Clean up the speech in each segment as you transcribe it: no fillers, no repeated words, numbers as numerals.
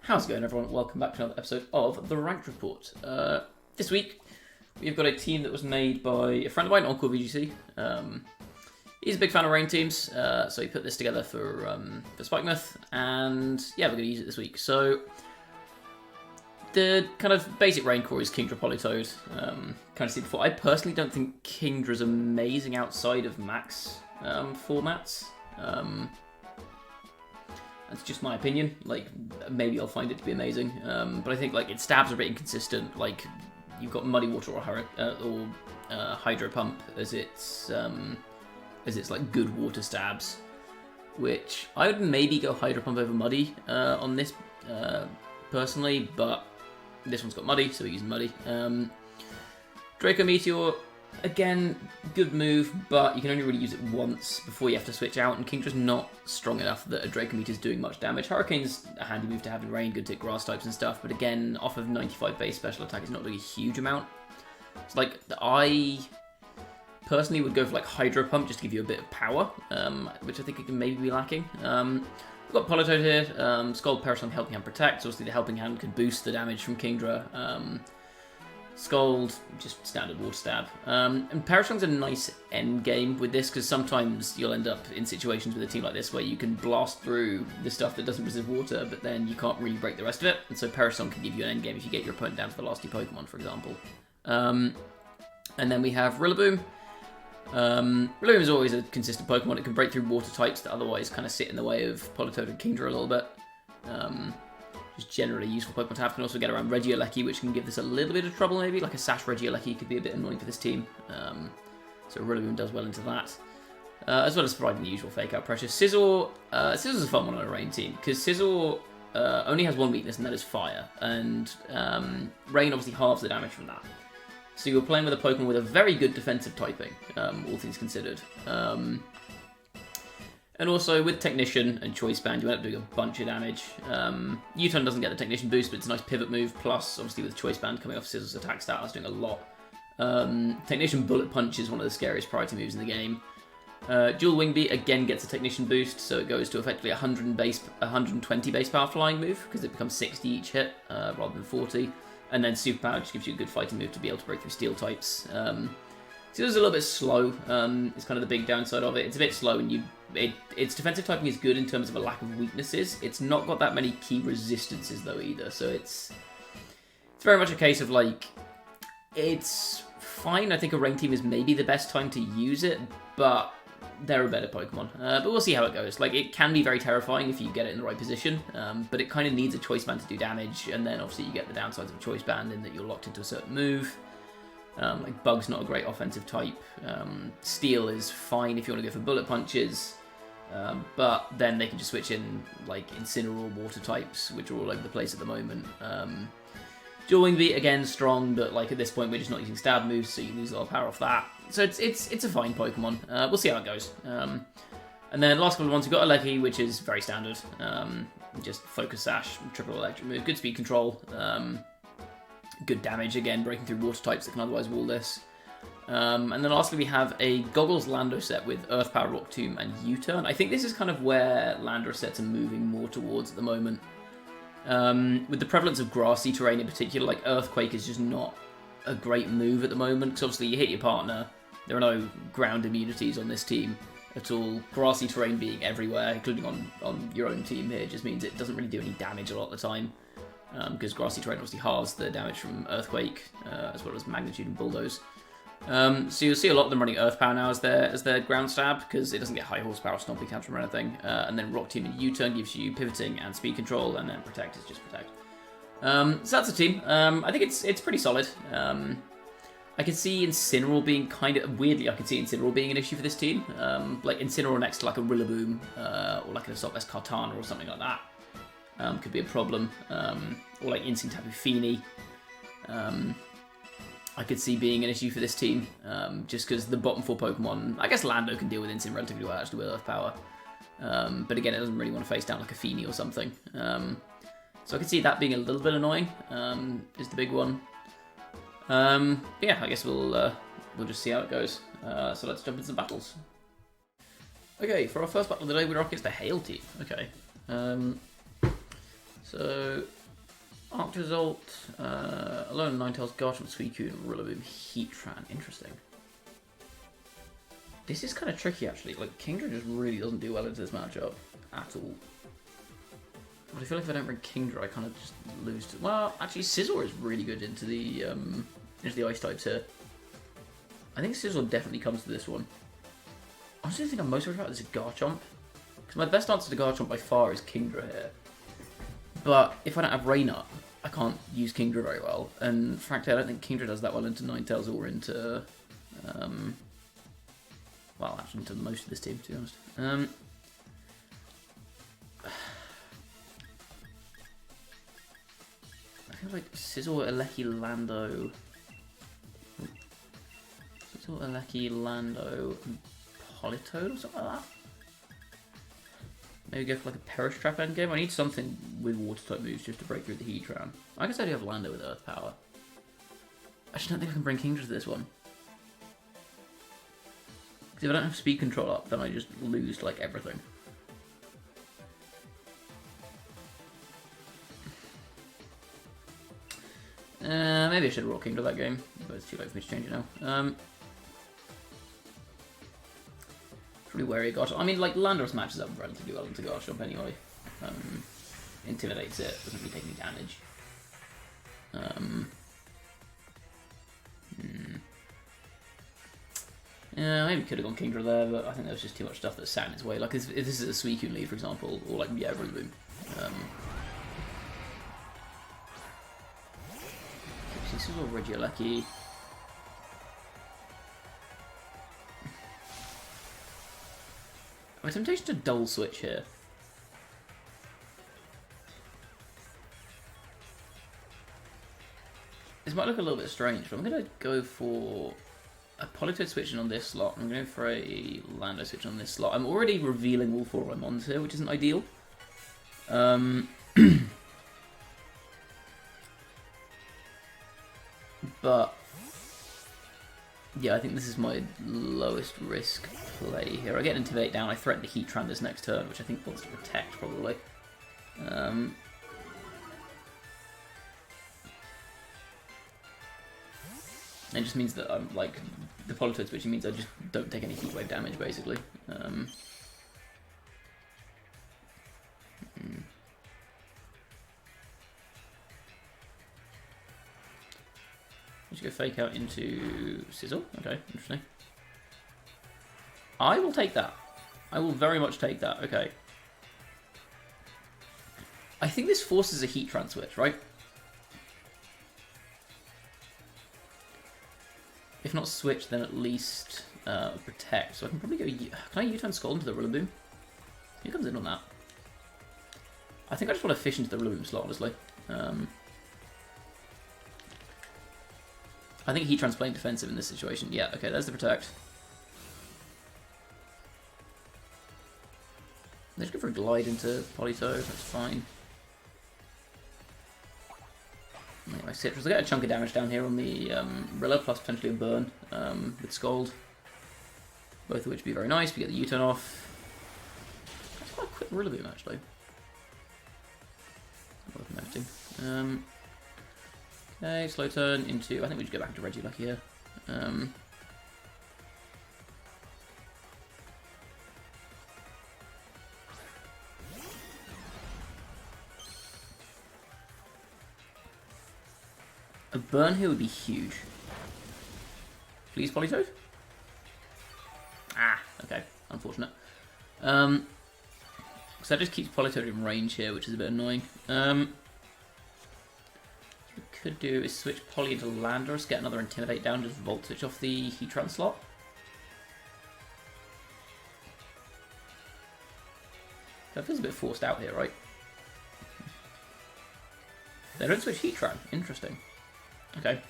How's it going, everyone? Welcome back to another episode of The Ranked Report. This week, we've got a team that was made by a friend of mine, Uncle VGC. He's a big fan of rain teams, so he put this together for Spikemuth, and yeah, we're going to use it this week. So, the kind of basic rain core is Kingdra, Politoed. Kind of seen before. I personally don't think Kingdra's amazing outside of max formats. That's just my opinion. Like, maybe I'll find it to be amazing, but I think like its stabs are a bit inconsistent. Like, you've got Muddy Water or Hydro Pump as its like good water stabs, which I would maybe go Hydro Pump over Muddy on this personally, but this one's got Muddy, so we're using Muddy. Draco Meteor, again, good move, but you can only really use it once before you have to switch out, and Kingdra's not strong enough that a Draco Meteor's doing much damage. Hurricane's a handy move to have in rain, good to hit grass types and stuff, but again, off of 95 base special attack, it's not doing a huge amount. It's like, I personally would go for like Hydro Pump just to give you a bit of power, which I think it can maybe be lacking. We've got Politoed here, Scald, Parasong, Helping Hand, Protect. So obviously the Helping Hand could boost the damage from Kingdra. Scald, just standard water stab. And Parasong's a nice end game with this, because sometimes you'll end up in situations with a team like this where you can blast through the stuff that doesn't resist water, but then you can't really break the rest of it. And so Parasong can give you an end game if you get your opponent down to the last two Pokemon, for example. And then we have Rillaboom. Rillaboom is always a consistent Pokemon. It can break through water types that otherwise kind of sit in the way of Politoed and Kingdra a little bit. Just generally useful Pokemon to have. Can also get around Regieleki, which can give this a little bit of trouble maybe. Like a Sash Regieleki could be a bit annoying for this team. So Rillaboom does well into that. As well as providing the usual fake out pressure. Scizor, Scizzor's a fun one on a rain team, because Scizor only has one weakness, and that is fire. And rain obviously halves the damage from that. So you're playing with a Pokemon with a very good defensive typing, all things considered. And also with Technician and Choice Band, you end up doing a bunch of damage. U-Turn doesn't get the Technician boost, but it's a nice pivot move. Plus, obviously with Choice Band coming off Scizzor's attack stat, that's doing a lot. Technician Bullet Punch is one of the scariest priority moves in the game. Dual Wing Beat again gets a Technician boost, so it goes to effectively 120 base power flying move, because it becomes 60 each hit rather than 40. And then Super Power just gives you a good fighting move to be able to break through steel types. So it's a little bit slow, it's kind of the big downside of it. It's a bit slow, and its defensive typing is good in terms of a lack of weaknesses. It's not got that many key resistances though either, so it's very much a case of like, it's fine. I think a rain team is maybe the best time to use it, but they're a better Pokemon. But we'll see how it goes. Like, it can be very terrifying if you get it in the right position, but it kind of needs a Choice Band to do damage, and then obviously you get the downsides of a Choice Band in that you're locked into a certain move. Like, Bug's not a great offensive type. Steel is fine if you want to go for bullet punches, but then they can just switch in, like, Incineroar water types, which are all over the place at the moment. Dual Wing Beat, again, strong, but like at this point we're just not using stab moves, so you lose a lot of power off that. So it's a fine Pokemon. We'll see how it goes. And then last couple of ones, we've got Aleki, which is very standard. Just Focus Sash, triple electric move, good speed control, good damage, again, breaking through water types that can otherwise wall this. And then lastly we have a Goggles Lando set with Earth Power, Rock Tomb, and U-Turn. I think this is kind of where Landorus sets are moving more towards at the moment. With the prevalence of grassy terrain in particular, like Earthquake is just not a great move at the moment, because obviously you hit your partner, there are no ground immunities on this team at all. Grassy terrain being everywhere, including on your own team here, just means it doesn't really do any damage a lot of the time, because grassy terrain obviously halves the damage from Earthquake, as well as Magnitude and Bulldoze. So you'll see a lot of them running Earth Power now as their ground stab, because it doesn't get high horsepower, stomping tantrum or anything. And then Rock Team and U-Turn gives you pivoting and speed control, and then Protect is just Protect. So that's the team. I think it's pretty solid. I can see Incineroar being kind of weirdly. I can see Incineroar being an issue for this team. Like Incineroar next to like a Rillaboom or like an Assault Vest Kartana or something like that could be a problem. Or like Instinct Tapu Fini. I could see being an issue for this team, just because the bottom four Pokemon, I guess Lando can deal with Instinct relatively well, actually, with Earth Power. But again, it doesn't really want to face down like a Fini or something. So I could see that being a little bit annoying, is the big one. Yeah, I guess we'll just see how it goes. So let's jump into some battles. Okay, for our first battle of the day, we're up against the Hail team. Okay. So, Arctozolt, Alone, Ninetales, Garchomp, Suicune, Rillaboom, Heatran. Interesting. This is kind of tricky, actually. Like, Kingdra just really doesn't do well into this matchup at all. But I feel like if I don't bring Kingdra, I kind of just lose to... Well, actually, Scizor is really good into the Ice types here. I think Scizor definitely comes to this one. Honestly, the thing I'm most worried about is Garchomp. Because my best answer to Garchomp by far is Kingdra here. But if I don't have Rain Up, I can't use Kingdra very well. And frankly, I don't think Kingdra does that well into Ninetales or into... well, actually into most of this team, to be honest. I feel like Scizor, Eleki, Lando... Scizor, Eleki, Lando, and Politoed or something like that? Maybe go for like a Perish Trap endgame. I need something with Water type moves just to break through the Heatran. I guess I do have Lando with Earth Power. I just don't think I can bring Kingdra to this one. Because if I don't have speed control up, then I just lose like everything. Maybe I should have rolled Kingdra that game, but it's too late for me to change it now. Pretty wary of Garchomp. I mean, like, Landorus matches up relatively well into Garchomp anyway. Intimidates it, doesn't really take any damage. Yeah, maybe could have gone Kingdra there, but I think there was just too much stuff that sat in its way. Like, if this is a Suicune lead, for example, or like, yeah, Rillaboom. This is all Regieleki. My temptation to dull switch here. This might look a little bit strange, but I'm going to go for a Politoed switching on this slot. I'm going for a Lando switching on this slot. I'm already revealing all four of my mons here, which isn't ideal. But yeah, I think this is my lowest risk play here. I get an Intimidate down, I threaten to Heatran this next turn, which I think wants to protect, probably. It just means that I'm, like, the Politoed switching means I just don't take any Heat Wave damage, basically. Let's go Fake Out into Sizzle. Okay, interesting. I will take that. I will very much take that. Okay. I think this forces a Heatran switch, right? If not switch, then at least protect. So I can probably go... Can I U-turn Scald into the Rillaboom? He comes in on that. I think I just want to fish into the Rillaboom slot, honestly. I think Heatran's playing defensive in this situation. Yeah, okay, there's the protect. Let's go for a glide into Politoed, that's fine. Anyway, Citrus. I get a chunk of damage down here on the Rilla, plus potentially a burn with Scald. Both of which would be very nice. We get the U-turn off. That's quite a quick Rillaboom, actually. Okay, slow turn into... I think we just go back to Regieleki here. A burn here would be huge. Please, Politoed? Ah, okay. Unfortunate. So that just keeps Politoed in range here, which is a bit annoying. What we could do is switch Poly into Landorus, get another Intimidate down, just Volt Switch off the Heatran slot. That feels a bit forced out here, right? They don't switch Heatran. Interesting. Okay.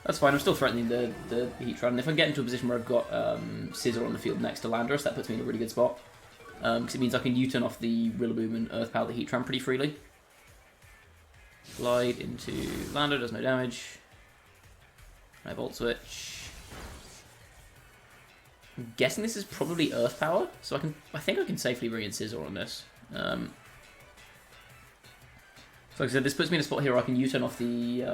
That's fine, I'm still threatening the Heatran. And if I get into a position where I've got Scizor on the field next to Landorus, that puts me in a really good spot. Because it means I can U-turn off the Rillaboom and Earth Power the Heatran pretty freely. Glide into Lando, does no damage. I Volt Switch. I'm guessing this is probably Earth Power, so I think I can safely bring in Scizor on this. So like I said, this puts me in a spot here where I can U-turn off the...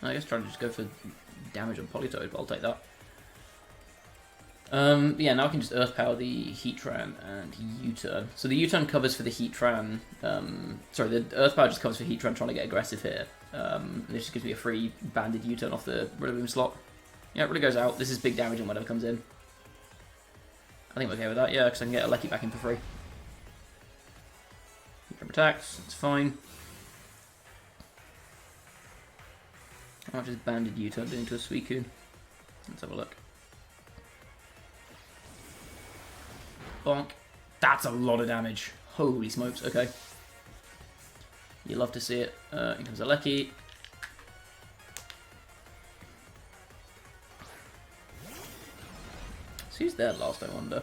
I guess trying to just go for damage on Politoed, but I'll take that. Yeah, now I can just Earth Power the Heatran and U-turn. So the U-turn covers for the Heatran. Sorry, the Earth Power just covers for Heatran trying to get aggressive here. This just gives me a free banded U-turn off the Rillaboom slot. Yeah, it really goes out. This is big damage on whatever comes in. I think I'm okay with that, yeah, because I can get a Lecky back in for free. Heatran attacks, it's fine. How much is banded U-turn doing to a Suicune? Let's have a look. Bonk. That's a lot of damage. Holy smokes, okay. You love to see it. Here comes a Lecky. So who's there last, I wonder?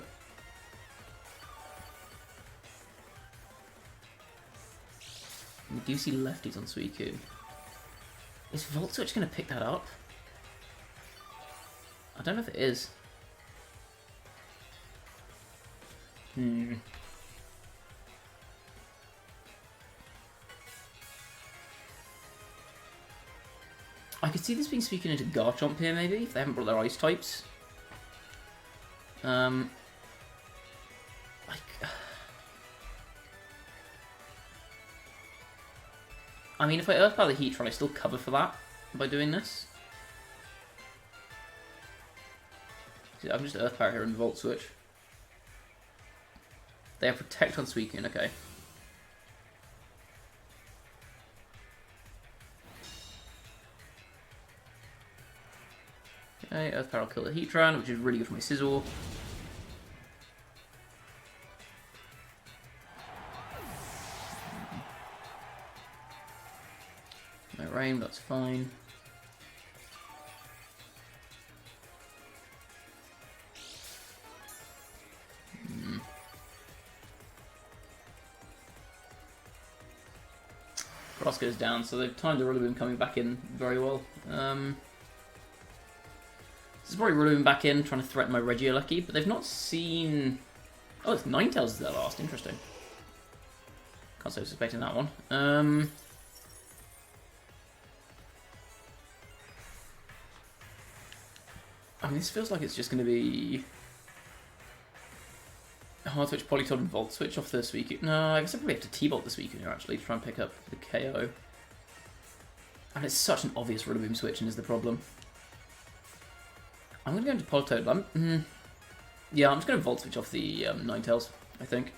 We do see lefties on Suicune. Is Volt Switch going to pick that up? I don't know if it is. I could see this being speaking into Garchomp here, maybe, if they haven't brought their ice types. I mean, if I Earth Power the Heatran, I still cover for that by doing this. See, I can just Earth Power here and Volt Switch. They have Protect on Suicune, okay. Okay, Earth Power will kill the Heatran, which is really good for my Scizor. No rain, that's fine. Cross goes down, so they've timed the Rillaboom coming back in very well. This is probably Rillaboom back in, trying to threaten my Regieleki, but they've not seen... Oh, it's Ninetales is their last, interesting. Can't say I was expecting that one. I mean, this feels like it's just going to be... Hard Switch, Politoed, and Volt Switch off the Suicune. No, I guess I probably have to T-Bolt the Suicune here, actually, to try and pick up the KO. And it's such an obvious Rillaboom switch, and is the problem. I'm going to go into Politoed. Yeah, I'm just going to Volt Switch off the Ninetales, I think.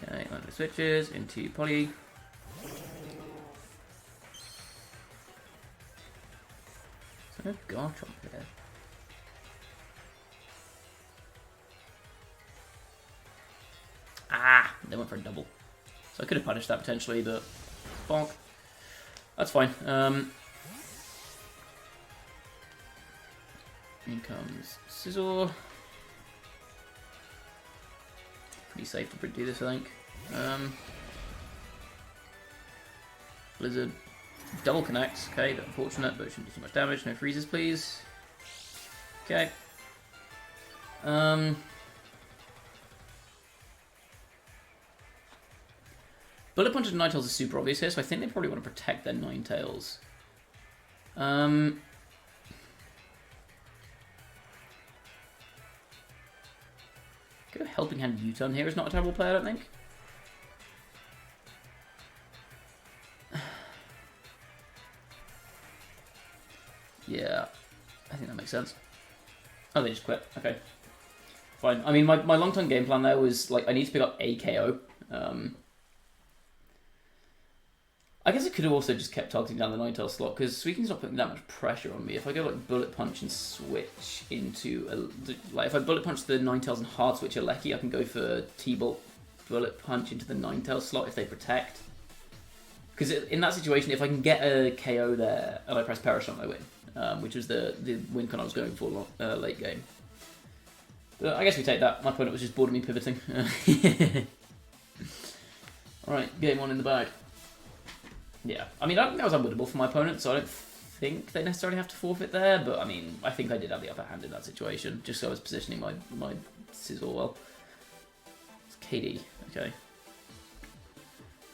Okay, land switches into Poly. So no Garchomp there. Ah, they went for a double. So I could have punished that potentially, but bonk. That's fine. In comes Scizor. Pretty safe to do this, I think. Blizzard. Double connects. Okay, but unfortunate, but it shouldn't do too much damage. No freezes, please. Okay. Bullet Punch and Ninetales are super obvious here, so I think they probably want to protect their Ninetales. Go Helping Hand U-turn here is not a terrible play, I don't think. Yeah, I think that makes sense. Oh, they just quit. Okay. Fine. I mean, my long-term game plan there was, like, I need to pick up a KO. I guess I could have also just kept targeting down the Ninetales slot, because Suicune's not putting that much pressure on me. If I go like Bullet Punch and switch into like if I Bullet Punch the Ninetales and Hard Switch a Lecky, I can go for T-Bolt Bullet Punch into the Ninetales slot if they protect. Because in that situation, if I can get a KO there and I press Parashot, I win, which was the win con I was going for late game. But I guess we take that. My opponent was just bored of me pivoting. All right, game on in the bag. Yeah, I mean, that was unwinnable for my opponent, so I don't think they necessarily have to forfeit there, but I mean, I think I did have the upper hand in that situation, just so I was positioning my Sizzle well. It's KD, okay.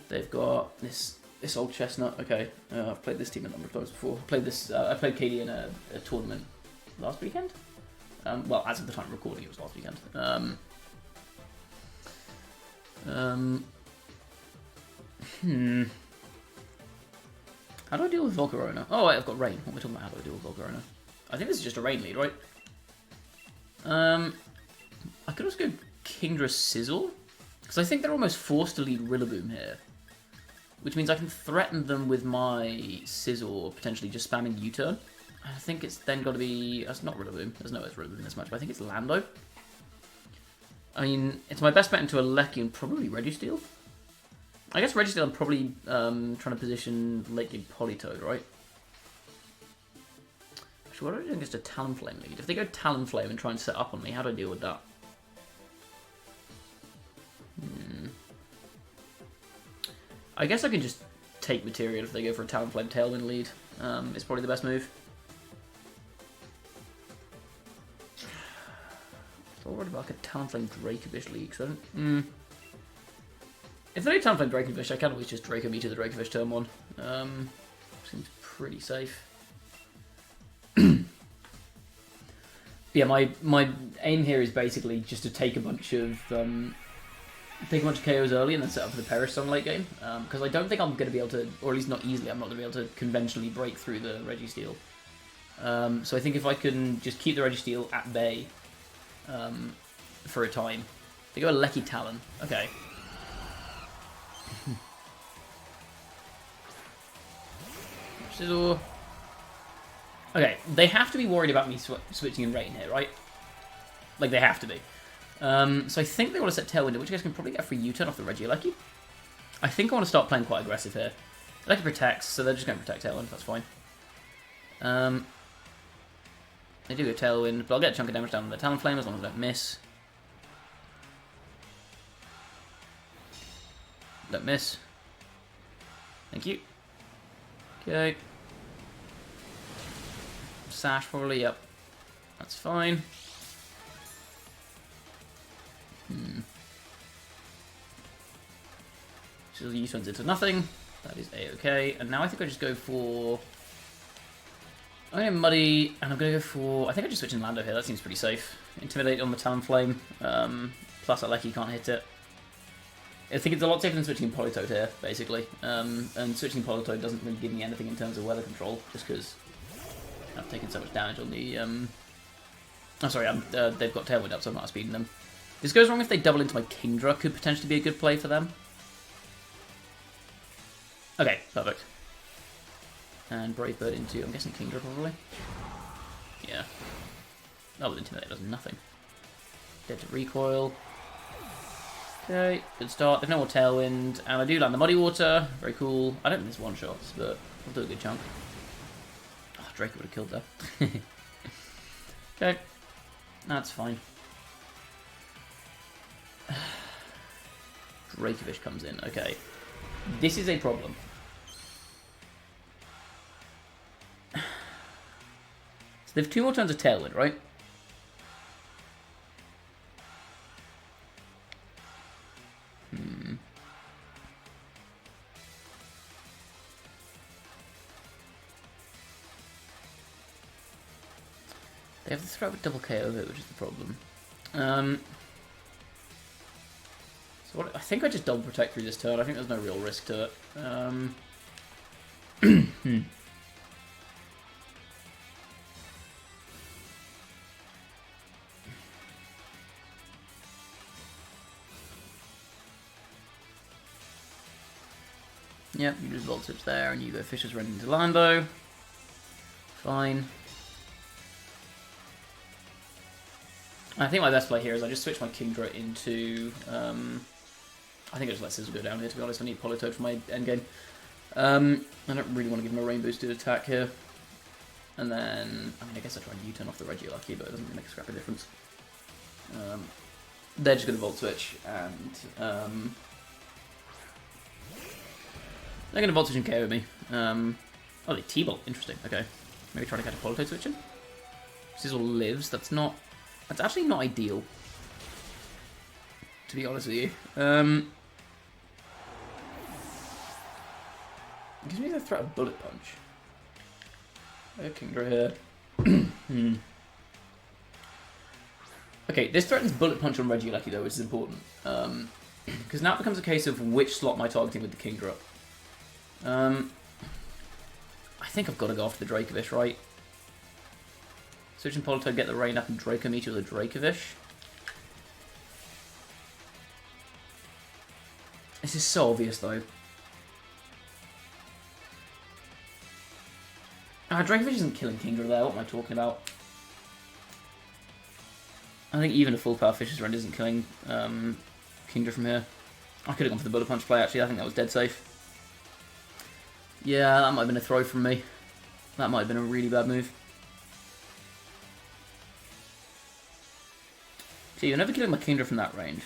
They've got this old chestnut, okay. I've played this team a number of times before. I played KD in a tournament last weekend. Well, as of the time of recording, it was last weekend. How do I deal with Volcarona? Oh, wait, I've got Rain. What am I talking about? How do I deal with Volcarona? I think this is just a Rain lead, right? I could also go Kingdra Sizzle, because I think they're almost forced to lead Rillaboom here. Which means I can threaten them with my Sizzle, or potentially just spamming U-turn. I think it's then got to be... That's not Rillaboom. There's no way it's Rillaboom in this match, but I think it's Lando. I mean, it's my best bet into a Lecky and probably Registeel. I guess Registeel I'm probably trying to position late game Politoed, right? Actually, what are I doing against a Talonflame lead? If they go Talonflame and try and set up on me, how do I deal with that? I guess I can just take material if they go for a Talonflame Tailwind lead. It's probably the best move. So what about like a Talonflame Dracovish lead? Cause I don't... If they do Talonflame Dracovish, I can always just Draco me to the Dracovish turn 1. Seems pretty safe. Yeah, my aim here is basically just to take a bunch of KOs early and then set up for the Perish Song late game. Because I don't think I'm going to be able to, or at least not easily, I'm not going to be able to conventionally break through the Registeel. So I think if I can just keep the Registeel at bay for a time. They go a Lecky Talon. Okay. Sizzle. Okay, they have to be worried about me switching in Rain here, right? Like, they have to be. So I think they want to set Tailwind, in which case I can probably get a free U-turn off the Regieleki. I think I want to start playing quite aggressive here. Lecky protects, so they're just going to protect Tailwind, that's fine. They do go Tailwind, but I'll get a chunk of damage down on the Talonflame as long as I don't miss. Don't miss. Thank you. Okay. Sash probably, yep. That's fine. So the U-turns into nothing. That is A-okay. And now I think I just go for... I'm going to Muddy, and I'm going to go for... I think I just switch in Lando here. That seems pretty safe. Intimidate on the Talonflame. Plus I Lecky can't hit it. I think it's a lot safer than switching in Politoed here, basically. And switching in Politoed doesn't really give me anything in terms of weather control, just because I've taken so much damage on the... Oh, sorry, they've got Tailwind up, so I'm not speeding them. This goes wrong if they double into my Kingdra, could potentially be a good play for them. Okay, perfect. And Brave Bird into, I'm guessing Kingdra probably. Yeah. Oh, with Intimidate does nothing. Dead to Recoil. Okay, good start. They've no more Tailwind, and I do land the Muddy Water. Very cool. I don't think there's one-shots, but I'll do a good chunk. Oh, Draco would have killed that. Okay, that's fine. Dracovish comes in. Okay, this is a problem. So they have 2 more turns of Tailwind, right? They have the throw with double KO of it, which is the problem. So what, I think I just double protect through this turn. I think there's no real risk to it. Yep, you just Volt Switch there, and you go Fisher's Rend into Lando. Fine. I think my best play here is I just switch my Kingdra into... I think I just let Sizzle go down here, to be honest. I need Politoed for my endgame. I don't really want to give him a Rain Boosted attack here. And then... I mean, I guess I try and U-turn off the Regieleki, but it doesn't really make a scrap of difference. They're just going to Volt Switch, and... they're going to Volt Switch and KO me. Oh, they T-Bolt. Interesting. Okay. Maybe try to catch a Politoed switch in. Sizzle lives. That's actually not ideal, to be honest with you. It gives me the threat of Bullet Punch. Kingdra here. Okay, this threatens Bullet Punch on Regieleki though, which is important. Because now it becomes a case of which slot am I targeting with the Kingdra. I think I've got to go after the Dracovish, right? Switch and Politoed, get the rain up, and Draco meet you with a Dracovish. This is so obvious though. Dracovish isn't killing Kingdra there, what am I talking about? I think even a full power Fish's Rend isn't killing Kingdra from here. I could have gone for the Bullet Punch play actually, I think that was dead safe. Yeah, that might have been a throw from me. That might have been a really bad move. See, you're never killing my Kingdra from that range.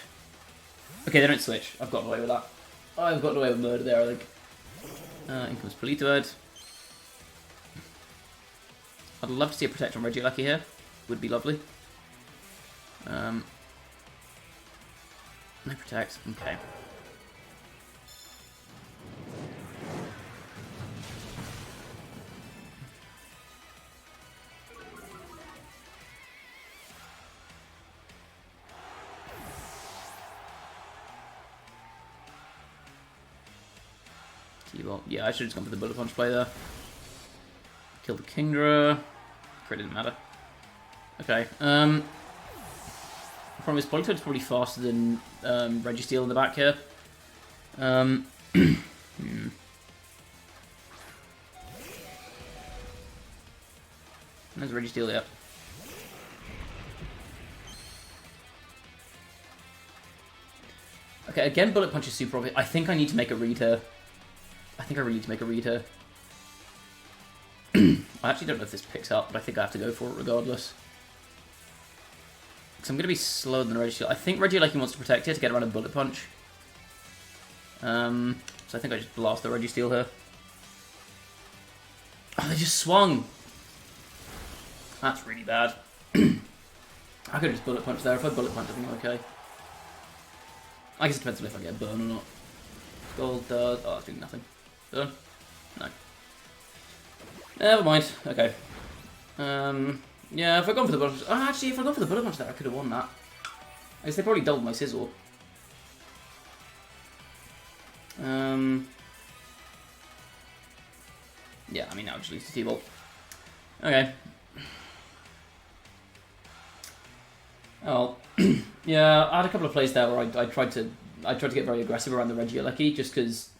Okay, they don't switch. I've gotten away with that. I've gotten away with murder there, I think. In comes Politoed. I'd love to see a Protect on Regieleki here. Would be lovely. No Protect. Okay. Yeah, I should have just gone for the Bullet Punch play there. Kill the Kingdra. Crit didn't matter. Okay. Problem is, Politoed's probably faster than Registeel in the back here. There's Registeel, yeah. Okay, again, Bullet Punch is super obvious. I think I need to make a read here. I really need to make a read here. I actually don't know if this picks up, but I think I have to go for it regardless. Because I'm going to be slower than Registeel. I think Regieleki wants to protect here to get around a Bullet Punch. So I think I just blast the Registeel here. Oh, they just swung! That's really bad. I could have just Bullet Punch there. If I Bullet Punch, I think I'm okay. I guess it depends on if I get a burn or not. Gold does... Oh, that's doing nothing. Done? No. Never mind. Okay. Yeah, if I'd gone for the Bullet Punch... Oh, actually, if I'd gone for the Bullet Punch there, I could have won that. I guess they probably doubled my Sizzle. Yeah, I mean, that would just lose to T-Bolt. Okay. Oh, yeah, I had a couple of plays there where I tried to get very aggressive around the Regieleki, just because,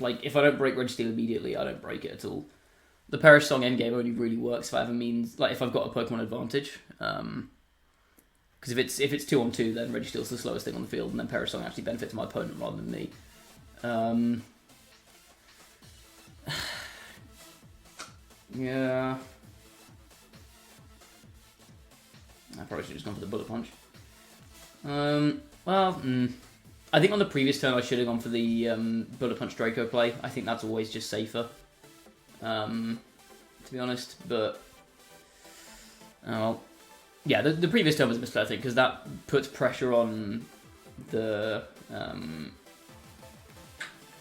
like, if I don't break Registeel immediately, I don't break it at all. The Perish Song endgame only really works if I ever means, like, if I've got a Pokemon advantage. Because if it's 2-on-2, then Registeel's the slowest thing on the field, and then Perish Song actually benefits my opponent rather than me. Yeah. I probably should have just gone for the Bullet Punch. I think on the previous turn I should have gone for the Bullet Punch Draco play. I think that's always just safer, to be honest. But, well, yeah, the previous turn was a misplay, I think, because that puts pressure on the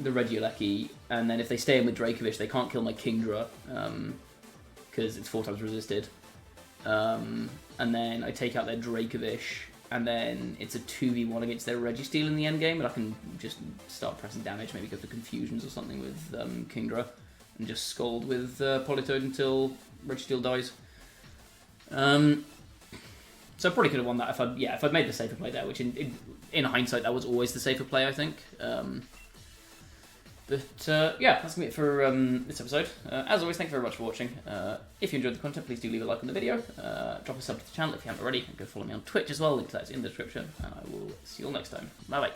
Regieleki, and then if they stay in with Dracovish, they can't kill my Kingdra, because it's 4 times resisted. And then I take out their Dracovish, and then it's a 2v1 against their Registeel in the endgame, and I can just start pressing damage, maybe go for Confusions or something with Kingdra, and just scold with Politoed until Registeel dies. So I probably could have won that if I'd made the safer play there, which in hindsight that was always the safer play, I think. Yeah, that's going to be it for this episode. As always, thank you very much for watching. If you enjoyed the content, please do leave a like on the video. Drop a sub to the channel if you haven't already. And go follow me on Twitch as well. Link to that is in the description. And I will see you all next time. Bye-bye.